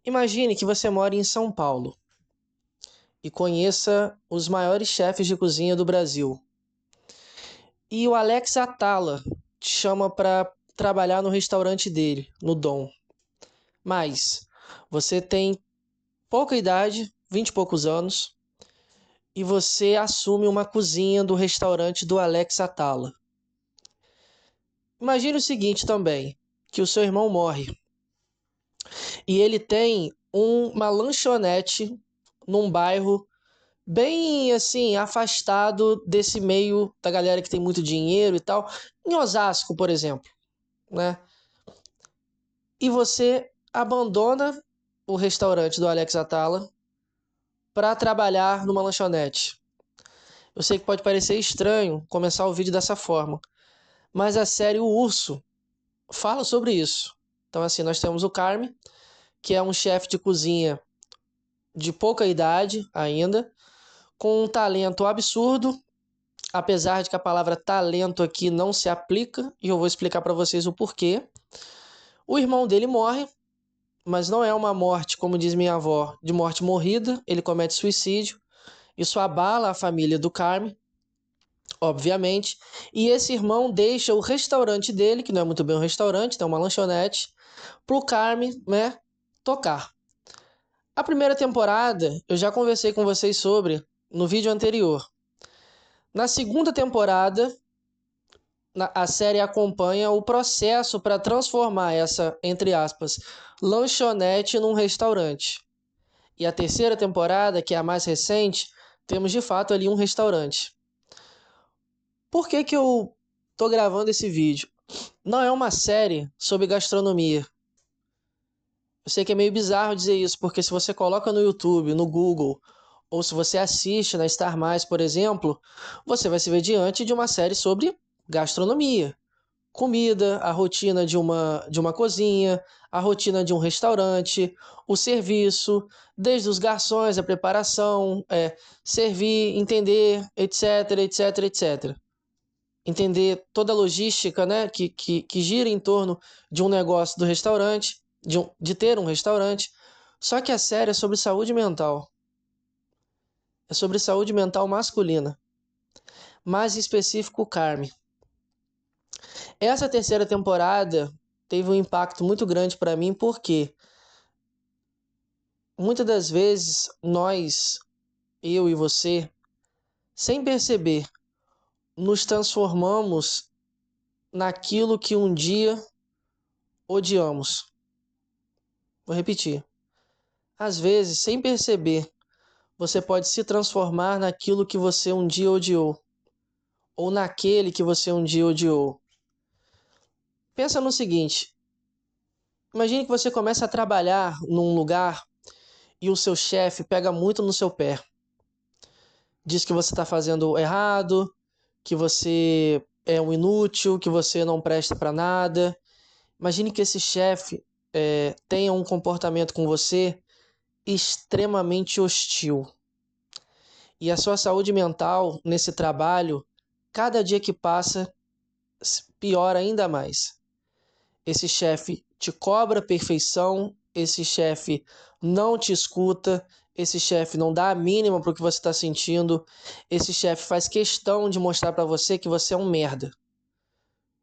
Imagine que você mora em São Paulo e conheça os maiores chefes de cozinha do Brasil. E o Alex Atala te chama para trabalhar no restaurante dele, no Dom. Mas você tem pouca idade, 20 e poucos anos, e você assume uma cozinha do restaurante do Alex Atala. Imagine o seguinte também, que o seu irmão morre e ele tem uma lanchonete num bairro bem assim, afastado desse meio da galera que tem muito dinheiro e tal, em Osasco, por exemplo, né? E você abandona o restaurante do Alex Atala para trabalhar numa lanchonete. Eu sei que pode parecer estranho começar o vídeo dessa forma, mas a série O Urso fala sobre isso. Então assim, nós temos o Carme, que é um chefe de cozinha de pouca idade ainda, com um talento absurdo, apesar de que a palavra talento aqui não se aplica, e eu vou explicar para vocês o porquê. O irmão dele morre, mas não é uma morte, como diz minha avó, de morte morrida, ele comete suicídio. Isso abala a família do Carme, obviamente, e esse irmão deixa o restaurante dele, que não é muito bem um restaurante, tem uma lanchonete, pro Carme, né, tocar. A primeira temporada, eu já conversei com vocês sobre no vídeo anterior. Na segunda temporada, a série acompanha o processo para transformar essa, entre aspas, lanchonete num restaurante. E a terceira temporada, que é a mais recente, temos de fato ali um restaurante. Por que que eu tô gravando esse vídeo? Não é uma série sobre gastronomia. Eu sei que é meio bizarro dizer isso, porque se você coloca no YouTube, no Google, ou se você assiste na Star+, por exemplo, você vai se ver diante de uma série sobre gastronomia. Comida, a rotina de uma cozinha, a rotina de um restaurante, o serviço, desde os garçons, a preparação, servir, entender, etc, etc, etc. Entender toda a logística, né, que gira em torno de um negócio do restaurante, de ter um restaurante. Só que a série é sobre saúde mental. É sobre saúde mental masculina. Mais em específico, o Carme. Essa terceira temporada teve um impacto muito grande para mim, porque muitas das vezes nós, eu e você, sem perceber, nos transformamos naquilo que um dia odiamos. Vou repetir. Às vezes, sem perceber, você pode se transformar naquilo que você um dia odiou, ou naquele que você um dia odiou. Pensa no seguinte: imagine que você começa a trabalhar num lugar e o seu chefe pega muito no seu pé. Diz que você está fazendo errado, que você é um inútil, que você não presta para nada. Imagine que esse chefe tenha um comportamento com você extremamente hostil. E a sua saúde mental nesse trabalho, cada dia que passa, piora ainda mais. Esse chefe te cobra perfeição, esse chefe não te escuta, esse chefe não dá a mínima para o que você está sentindo, esse chefe faz questão de mostrar para você que você é um merda,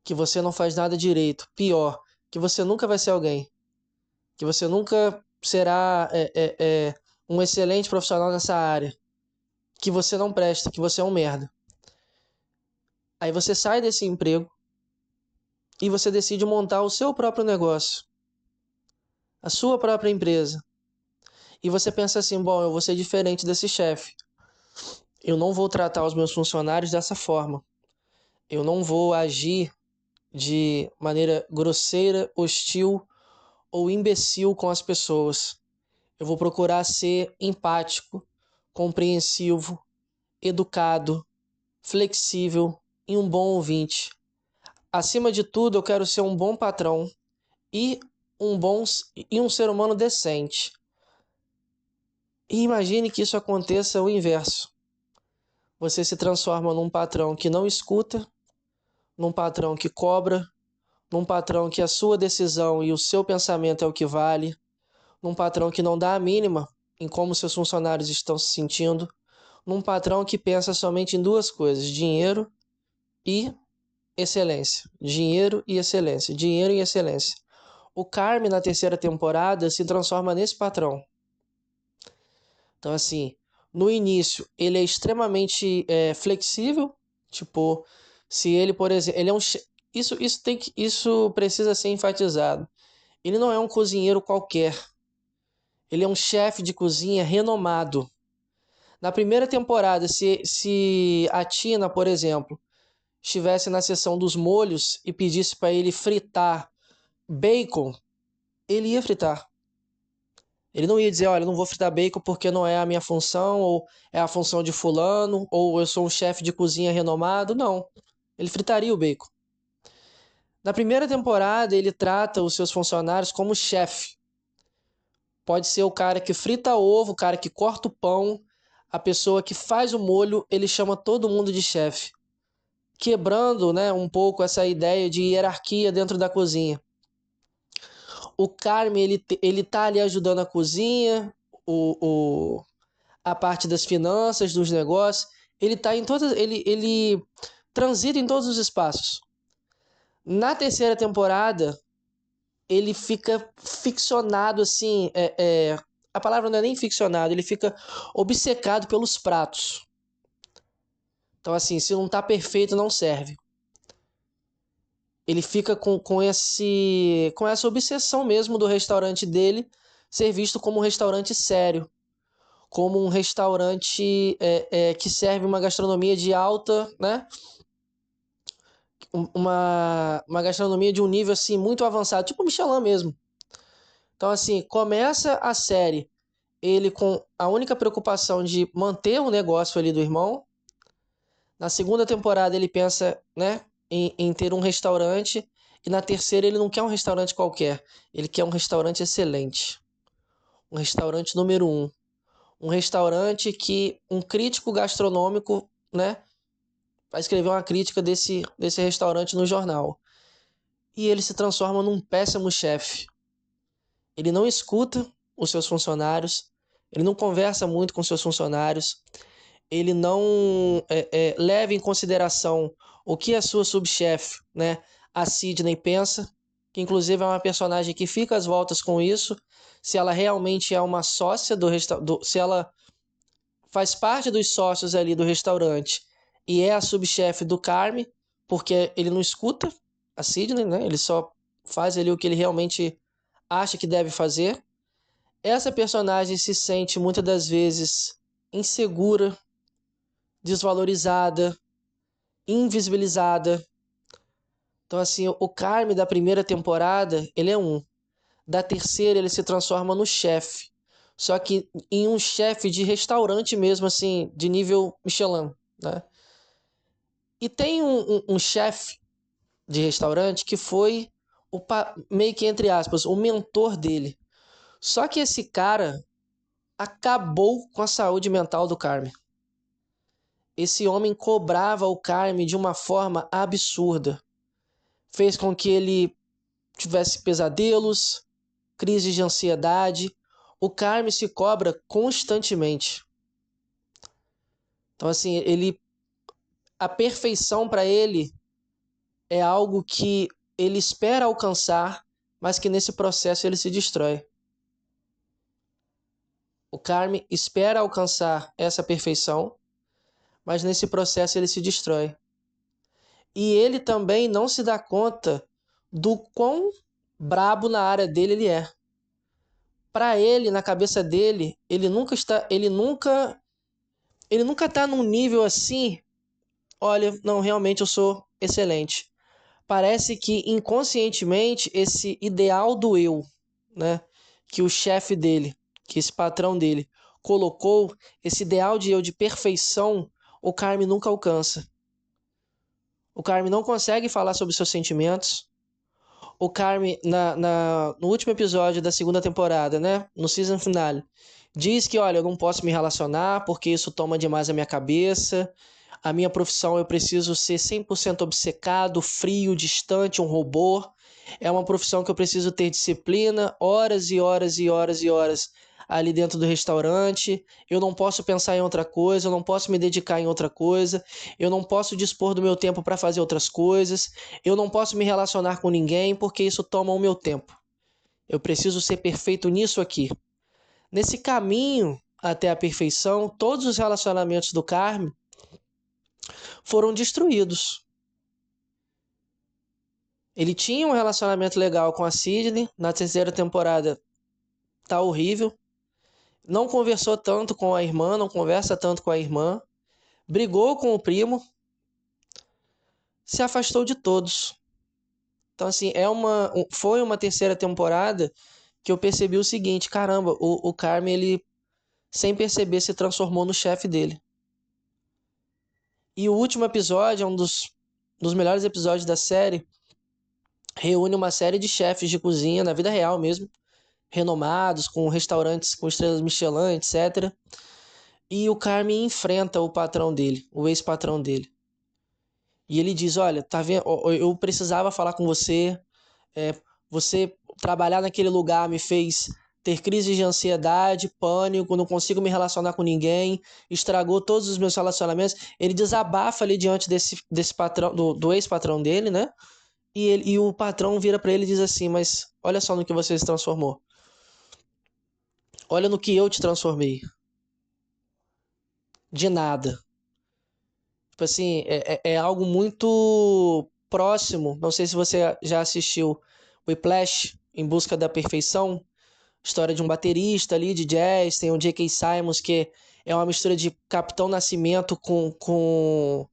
que você não faz nada direito, pior, que você nunca vai ser alguém, que você nunca será um excelente profissional nessa área, que você não presta, que você é um merda. Aí você sai desse emprego e você decide montar o seu próprio negócio, a sua própria empresa. E você pensa assim, bom, eu vou ser diferente desse chefe. Eu não vou tratar os meus funcionários dessa forma. Eu não vou agir de maneira grosseira, hostil ou imbecil com as pessoas. Eu vou procurar ser empático, compreensivo, educado, flexível e um bom ouvinte. Acima de tudo, eu quero ser um bom patrão e um ser humano decente. E imagine que isso aconteça o inverso. Você se transforma num patrão que não escuta, num patrão que cobra, num patrão que a sua decisão e o seu pensamento é o que vale, num patrão que não dá a mínima em como seus funcionários estão se sentindo, num patrão que pensa somente em duas coisas: dinheiro e excelência. Dinheiro e excelência. Dinheiro e excelência. O Carme, na terceira temporada, se transforma nesse patrão. Então, assim, no início, ele é extremamente flexível. Tipo, se ele, por exemplo, ele é um. Isso precisa ser enfatizado. Ele não é um cozinheiro qualquer. Ele é um chefe de cozinha renomado. Na primeira temporada, se a Tina, por exemplo, estivesse na seção dos molhos e pedisse para ele fritar bacon, ele ia fritar. Ele não ia dizer, olha, eu não vou fritar bacon porque não é a minha função, ou é a função de fulano, ou eu sou um chefe de cozinha renomado. Não. Ele fritaria o bacon. Na primeira temporada, ele trata os seus funcionários como chefe. Pode ser o cara que frita ovo, o cara que corta o pão, a pessoa que faz o molho, ele chama todo mundo de chefe. Quebrando, né, um pouco essa ideia de hierarquia dentro da cozinha. O Carme, ele tá ali ajudando a cozinha, a parte das finanças, dos negócios. Ele tá em todas, ele transita em todos os espaços. Na terceira temporada, ele fica ficcionado, assim, a palavra não é nem ficcionado, ele fica obcecado pelos pratos. Então, assim, se não tá perfeito, não serve. Ele fica com essa obsessão mesmo do restaurante dele ser visto como um restaurante sério, como um restaurante que serve uma gastronomia de alta, né? Uma gastronomia de um nível assim muito avançado, tipo Michelin mesmo. Então, assim, começa a série ele com a única preocupação de manter o negócio ali do irmão. Na segunda temporada ele pensa, né, em ter um restaurante. E na terceira ele não quer um restaurante qualquer. Ele quer um restaurante excelente. Um restaurante número um. Um restaurante que um crítico gastronômico, né, vai escrever uma crítica desse restaurante no jornal. E ele se transforma num péssimo chefe. Ele não escuta os seus funcionários. Ele não conversa muito com seus funcionários. Ele não leva em consideração o que a sua subchefe, né, a Sidney, pensa, que inclusive é uma personagem que fica às voltas com isso, se ela realmente é uma sócia do restaurante, se ela faz parte dos sócios ali do restaurante e é a subchefe do Carme, porque ele não escuta a Sidney, né, ele só faz ali o que ele realmente acha que deve fazer. Essa personagem se sente muitas das vezes insegura, desvalorizada, invisibilizada. Então, assim, o Carme da primeira temporada, ele é um. Da terceira, ele se transforma no chefe. Só que em um chefe de restaurante mesmo, assim, de nível Michelin, né? E tem um chefe de restaurante que foi meio que, entre aspas, o mentor dele. Só que esse cara acabou com a saúde mental do Carme. Esse homem cobrava o Carme de uma forma absurda. Fez com que ele tivesse pesadelos, crises de ansiedade. O Carme se cobra constantemente. Então, assim, a perfeição para ele é algo que ele espera alcançar, mas que nesse processo ele se destrói. O Carme espera alcançar essa perfeição, mas nesse processo ele se destrói. E ele também não se dá conta do quão brabo na área dele ele é. Para ele, na cabeça dele, ele nunca tá num nível assim, olha, não, realmente eu sou excelente. Parece que inconscientemente esse ideal do eu, né, que o chefe dele, que esse patrão dele colocou, esse ideal de eu de perfeição, o Carme nunca alcança. O Carme não consegue falar sobre seus sentimentos. O Carme, no último episódio da segunda temporada, né, no season finale, diz que, olha, eu não posso me relacionar porque isso toma demais a minha cabeça. A minha profissão eu preciso ser 100% obcecado, frio, distante, um robô. É uma profissão que eu preciso ter disciplina, horas e horas e horas e horas ali dentro do restaurante. Eu não posso pensar em outra coisa, eu não posso me dedicar em outra coisa, eu não posso dispor do meu tempo para fazer outras coisas, eu não posso me relacionar com ninguém porque isso toma o meu tempo. Eu preciso ser perfeito nisso aqui. Nesse caminho até a perfeição, todos os relacionamentos do Carme foram destruídos. Ele tinha um relacionamento legal com a Sydney, na terceira temporada tá horrível. Não conversou tanto com a irmã, não conversa tanto com a irmã. Brigou com o primo, se afastou de todos. Então, assim, foi uma terceira temporada que eu percebi o seguinte: caramba, o Carme, ele, sem perceber, se transformou no chefe dele. E o último episódio é um dos melhores episódios da série. Reúne uma série de chefes de cozinha, na vida real mesmo, renomados, com restaurantes com estrelas Michelin, etc. E o Carme enfrenta o patrão dele, o ex-patrão dele. E ele diz: olha, tá vendo? Eu precisava falar com você. É, você trabalhar naquele lugar me fez ter crises de ansiedade, pânico, não consigo me relacionar com ninguém, estragou todos os meus relacionamentos. Ele desabafa ali diante desse patrão, do ex-patrão dele, né? E o patrão vira pra ele e diz assim: mas olha só no que você se transformou. Olha no que eu te transformei. De nada. Tipo assim, é algo muito próximo. Não sei se você já assistiu Whiplash, Em Busca da Perfeição. História de um baterista ali de jazz. Tem o J.K. Simmons, que é uma mistura de Capitão Nascimento com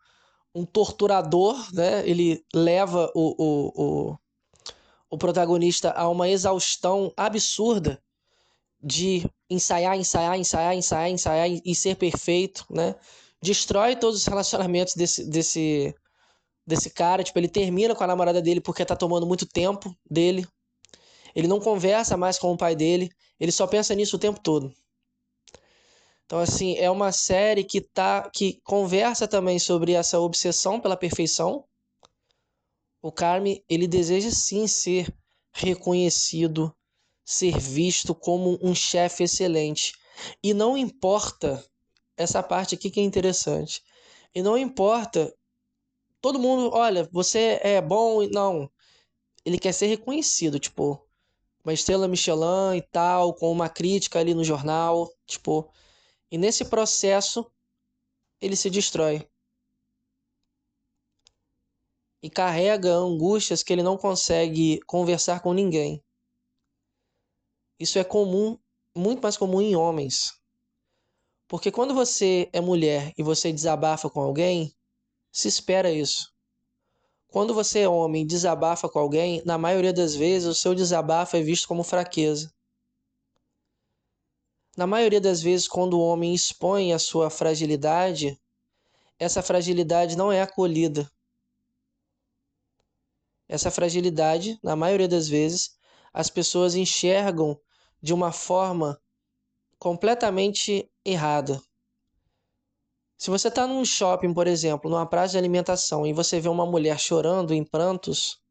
um torturador, né? Ele leva o protagonista a uma exaustão absurda de ensaiar, ensaiar, ensaiar, ensaiar, ensaiar e ser perfeito, né? Destrói todos os relacionamentos desse cara. Tipo, ele termina com a namorada dele porque tá tomando muito tempo dele. Ele não conversa mais com o pai dele. Ele só pensa nisso o tempo todo. Então, assim, é uma série que conversa também sobre essa obsessão pela perfeição. O Carme, ele deseja sim ser reconhecido, ser visto como um chefe excelente. E não importa, essa parte aqui que é interessante. E não importa, todo mundo, olha, você é bom, não. Ele quer ser reconhecido, tipo, uma estrela Michelin e tal, com uma crítica ali no jornal, tipo. E nesse processo, ele se destrói. E carrega angústias que ele não consegue conversar com ninguém. Isso é comum, muito mais comum em homens. Porque quando você é mulher e você desabafa com alguém, se espera isso. Quando você é homem e desabafa com alguém, na maioria das vezes o seu desabafo é visto como fraqueza. Na maioria das vezes, quando o homem expõe a sua fragilidade, essa fragilidade não é acolhida. Essa fragilidade, na maioria das vezes, as pessoas enxergam de uma forma completamente errada. Se você está num shopping, por exemplo, numa praça de alimentação, e você vê uma mulher chorando em prantos,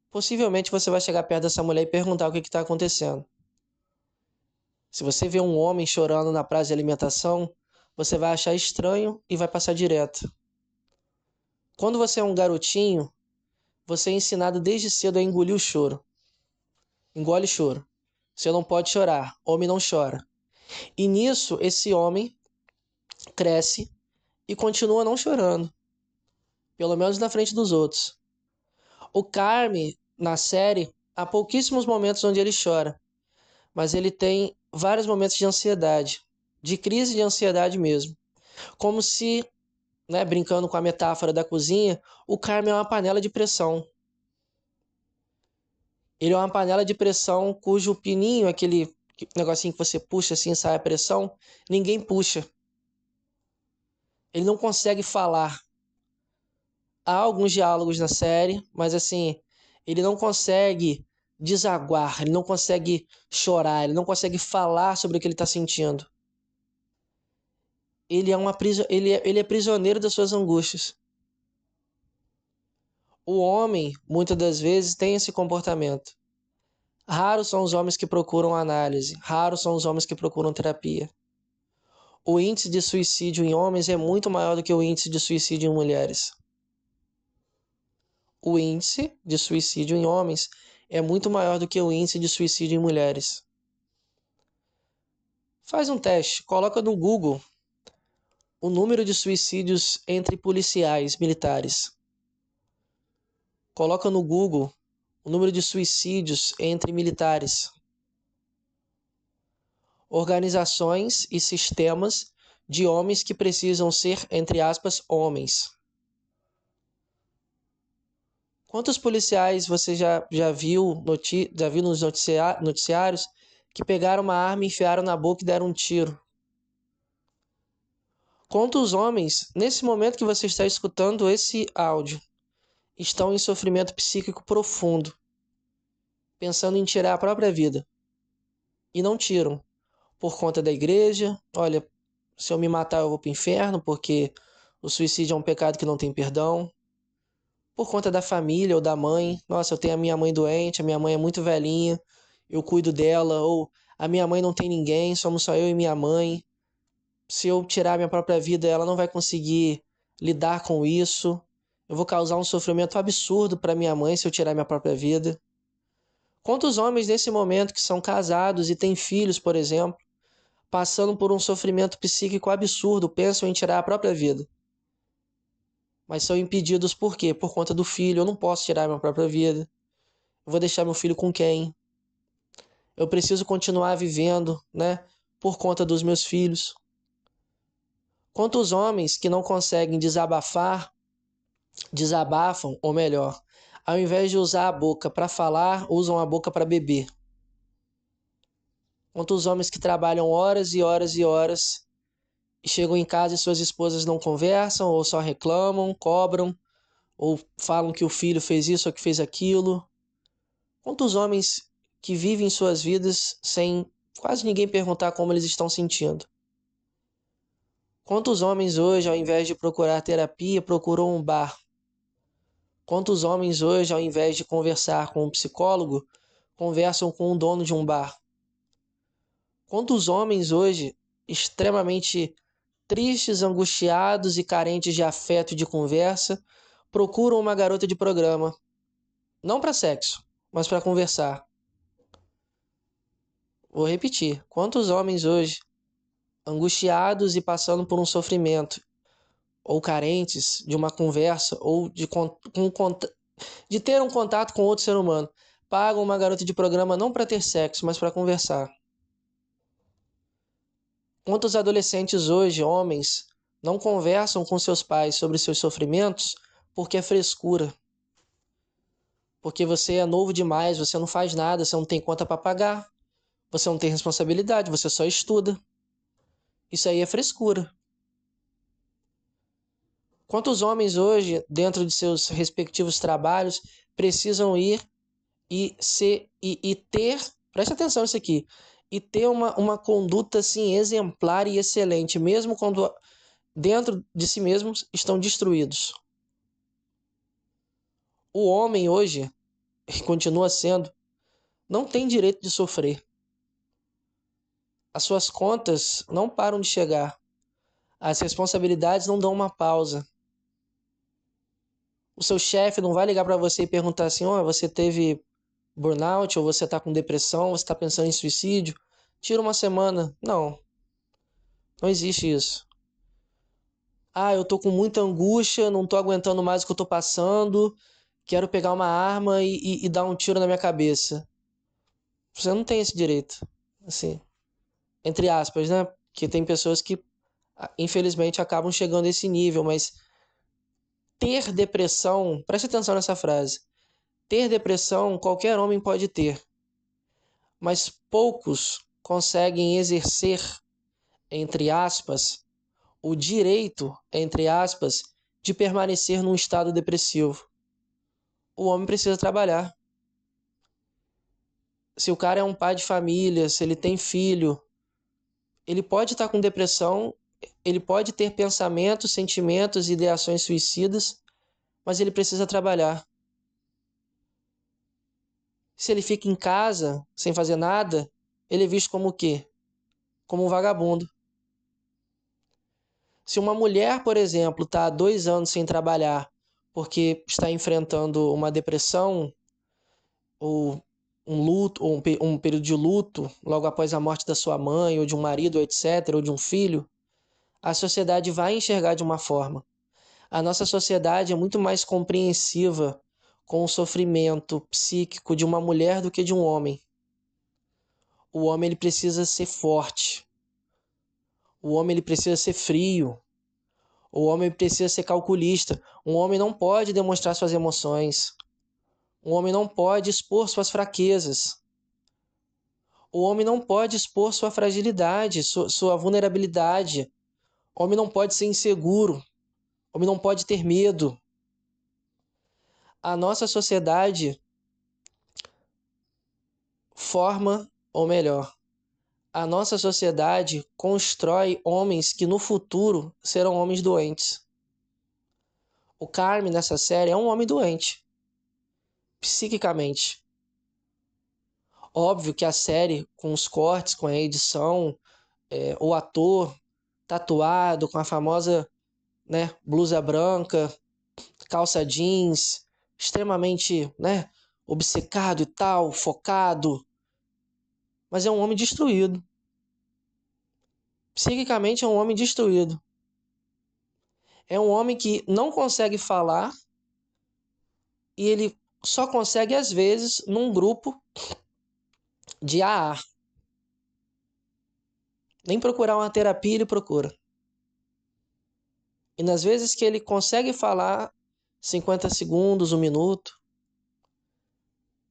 possivelmente você vai chegar perto dessa mulher e perguntar o que está acontecendo. Se você vê um homem chorando na praça de alimentação, você vai achar estranho e vai passar direto. Quando você é um garotinho, você é ensinado desde cedo a engolir o choro. Engole o choro. Você não pode chorar. Homem não chora. E nisso, esse homem cresce e continua não chorando. Pelo menos na frente dos outros. O Carme, na série, há pouquíssimos momentos onde ele chora. Mas ele tem vários momentos de ansiedade. De crise de ansiedade mesmo. Como se, né, brincando com a metáfora da cozinha, o Carme é uma panela de pressão. Ele é uma panela de pressão cujo pininho, aquele negocinho que você puxa assim, sai a pressão, ninguém puxa. Ele não consegue falar. Há alguns diálogos na série, mas assim, ele não consegue desaguar, ele não consegue chorar, ele não consegue falar sobre o que ele está sentindo. Ele é prisioneiro das suas angústias. O homem, muitas das vezes, tem esse comportamento. Raros são os homens que procuram análise, raros são os homens que procuram terapia. O índice de suicídio em homens é muito maior do que o índice de suicídio em mulheres. O índice de suicídio em homens é muito maior do que o índice de suicídio em mulheres. Faz um teste, coloca no Google o número de suicídios entre policiais militares. Coloca no Google o número de suicídios entre militares. Organizações e sistemas de homens que precisam ser, entre aspas, homens. Quantos policiais você já viu nos noticiários que pegaram uma arma, enfiaram na boca e deram um tiro? Quantos homens, nesse momento que você está escutando esse áudio, estão em sofrimento psíquico profundo, pensando em tirar a própria vida, e não tiram, por conta da igreja? Olha, se eu me matar eu vou para o inferno, porque o suicídio é um pecado que não tem perdão. Por conta da família ou da mãe. Nossa, eu tenho a minha mãe doente, a minha mãe é muito velhinha, eu cuido dela. Ou a minha mãe não tem ninguém, somos só eu e minha mãe. Se eu tirar minha própria vida, ela não vai conseguir lidar com isso. Eu vou causar um sofrimento absurdo para minha mãe se eu tirar minha própria vida. Quantos homens nesse momento que são casados e têm filhos, por exemplo, passando por um sofrimento psíquico absurdo, pensam em tirar a própria vida? Mas são impedidos por quê? Por conta do filho. Eu não posso tirar minha própria vida. Eu vou deixar meu filho com quem? Eu preciso continuar vivendo, né? Por conta dos meus filhos. Quantos homens que não conseguem desabafam, ou melhor, ao invés de usar a boca para falar, usam a boca para beber. Quantos homens que trabalham horas e horas e horas e chegam em casa e suas esposas não conversam, ou só reclamam, cobram, ou falam que o filho fez isso ou que fez aquilo. Quantos homens que vivem suas vidas sem quase ninguém perguntar como eles estão sentindo? Quantos homens hoje, ao invés de procurar terapia, procuram um bar? Quantos homens hoje, ao invés de conversar com um psicólogo, conversam com o dono de um bar? Quantos homens hoje, extremamente tristes, angustiados e carentes de afeto e de conversa, procuram uma garota de programa? Não para sexo, mas para conversar. Vou repetir. Quantos homens hoje, angustiados e passando por um sofrimento, ou carentes de uma conversa, ou de ter um contato com outro ser humano, pagam uma garota de programa não para ter sexo, mas para conversar? Quantos adolescentes hoje, homens, não conversam com seus pais sobre seus sofrimentos porque é frescura? Porque você é novo demais, você não faz nada, você não tem conta para pagar, você não tem responsabilidade, você só estuda. Isso aí é frescura. Quantos homens hoje, dentro de seus respectivos trabalhos, precisam ir e ter, preste atenção nisso aqui, e ter uma conduta assim exemplar e excelente, mesmo quando dentro de si mesmos estão destruídos? O homem hoje, e continua sendo, não tem direito de sofrer. As suas contas não param de chegar. As responsabilidades não dão uma pausa. O seu chefe não vai ligar para você e perguntar assim: oh, você teve burnout, ou você está com depressão, você está pensando em suicídio, tira uma semana. Não, não existe isso. Ah, eu tô com muita angústia, não tô aguentando mais o que eu tô passando, quero pegar uma arma e dar um tiro na minha cabeça. Você não tem esse direito, assim, entre aspas, né? Que tem pessoas que, infelizmente, acabam chegando a esse nível, mas ter depressão, preste atenção nessa frase, ter depressão qualquer homem pode ter, mas poucos conseguem exercer, entre aspas, o direito, entre aspas, de permanecer num estado depressivo. O homem precisa trabalhar. Se o cara é um pai de família, se ele tem filho, ele pode estar com depressão, ele pode ter pensamentos, sentimentos, ideações suicidas, mas ele precisa trabalhar. Se ele fica em casa, sem fazer nada, ele é visto como o quê? Como um vagabundo. Se uma mulher, por exemplo, está há 2 anos sem trabalhar porque está enfrentando uma depressão ou um luto, ou um período de luto logo após a morte da sua mãe, ou de um marido, etc., ou de um filho, a sociedade vai enxergar de uma forma. A nossa sociedade é muito mais compreensiva com o sofrimento psíquico de uma mulher do que de um homem. O homem ele precisa ser forte. O homem ele precisa ser frio. O homem precisa ser calculista. Um homem não pode demonstrar suas emoções. Um homem não pode expor suas fraquezas. O homem não pode expor sua fragilidade, sua vulnerabilidade. O homem não pode ser inseguro. O homem não pode ter medo. A nossa sociedade forma, ou melhor, a nossa sociedade constrói homens que no futuro serão homens doentes. O Carme nessa série é um homem doente, psiquicamente. Óbvio que a série, com os cortes, com a edição, o ator tatuado com a famosa, né, blusa branca, calça jeans, extremamente, né, obcecado e tal, focado, mas é um homem destruído. Psiquicamente é um homem destruído. É um homem que não consegue falar e ele só consegue às vezes num grupo de AA. Nem procurar uma terapia ele procura. E nas vezes que ele consegue falar, 50 segundos, 1 minuto.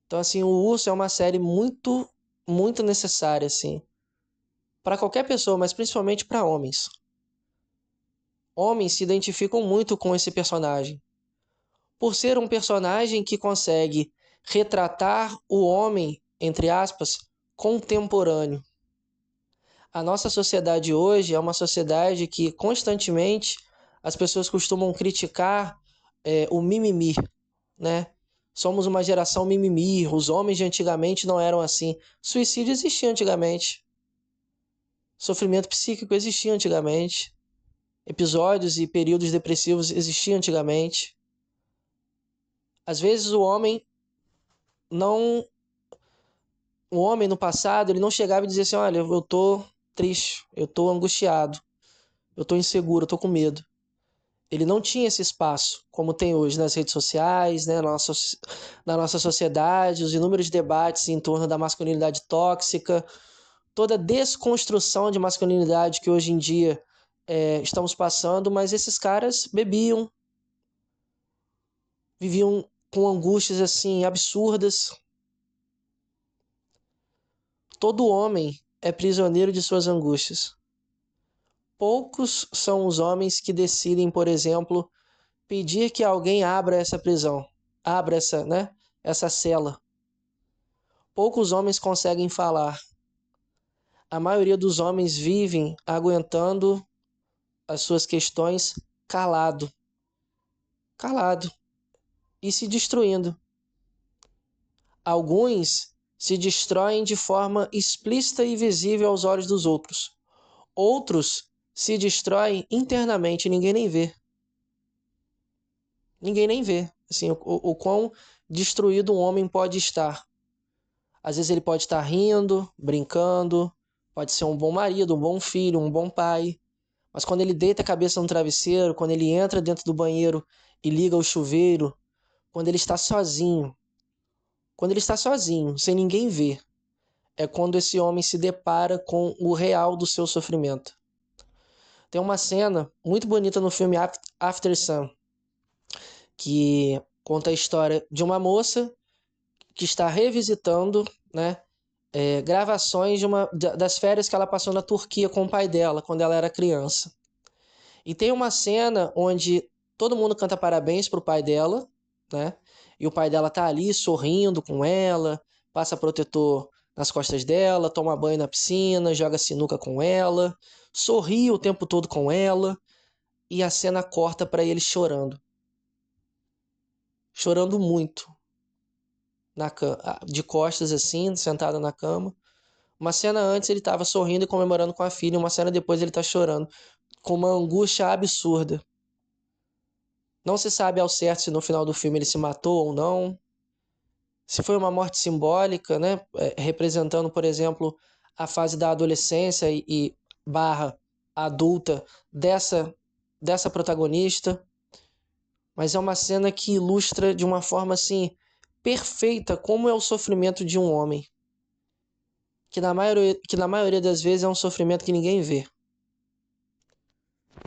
Então, assim, o Urso é uma série muito, muito necessária, assim, para qualquer pessoa, mas principalmente para homens. Homens se identificam muito com esse personagem, por ser um personagem que consegue retratar o homem, entre aspas, contemporâneo. A nossa sociedade hoje é uma sociedade que constantemente as pessoas costumam criticar o mimimi, né? Somos uma geração mimimi, os homens de antigamente não eram assim. Suicídio existia antigamente. Sofrimento psíquico existia antigamente. Episódios e períodos depressivos existiam antigamente. Às vezes o homem não... O homem no passado, ele não chegava e dizia assim, olha, eu tô triste, eu tô angustiado, eu tô inseguro, eu tô com medo. Ele não tinha esse espaço, como tem hoje nas redes sociais, né, na nossa sociedade, os inúmeros debates em torno da masculinidade tóxica, toda a desconstrução de masculinidade que hoje em dia estamos passando, mas esses caras bebiam, viviam com angústias assim absurdas. Todo homem é prisioneiro de suas angústias. Poucos são os homens que decidem, por exemplo, pedir que alguém abra essa prisão, abra essa cela. Poucos homens conseguem falar. A maioria dos homens vivem aguentando as suas questões calado, calado e se destruindo. Alguns se destroem de forma explícita e visível aos olhos dos outros. Outros se destroem internamente e ninguém nem vê. Ninguém nem vê. Assim, o quão destruído um homem pode estar. Às vezes ele pode estar rindo, brincando, pode ser um bom marido, um bom filho, um bom pai. Mas quando ele deita a cabeça no travesseiro, quando ele entra dentro do banheiro e liga o chuveiro, quando ele está sozinho, sem ninguém ver, é quando esse homem se depara com o real do seu sofrimento. Tem uma cena muito bonita no filme After Sun, que conta a história de uma moça que está revisitando, né, gravações das férias que ela passou na Turquia com o pai dela, quando ela era criança. E tem uma cena onde todo mundo canta parabéns pro pai dela, né? E o pai dela tá ali sorrindo com ela, passa protetor nas costas dela, toma banho na piscina, joga sinuca com ela, sorri o tempo todo com ela, e a cena corta para ele chorando. Chorando muito. de costas assim, sentado na cama. Uma cena antes ele estava sorrindo e comemorando com a filha, uma cena depois ele está chorando, com uma angústia absurda. Não se sabe ao certo se no final do filme ele se matou ou não, se foi uma morte simbólica, né? Representando, por exemplo, a fase da adolescência e barra adulta dessa protagonista. Mas é uma cena que ilustra de uma forma assim perfeita como é o sofrimento de um homem, que na maioria das vezes é um sofrimento que ninguém vê.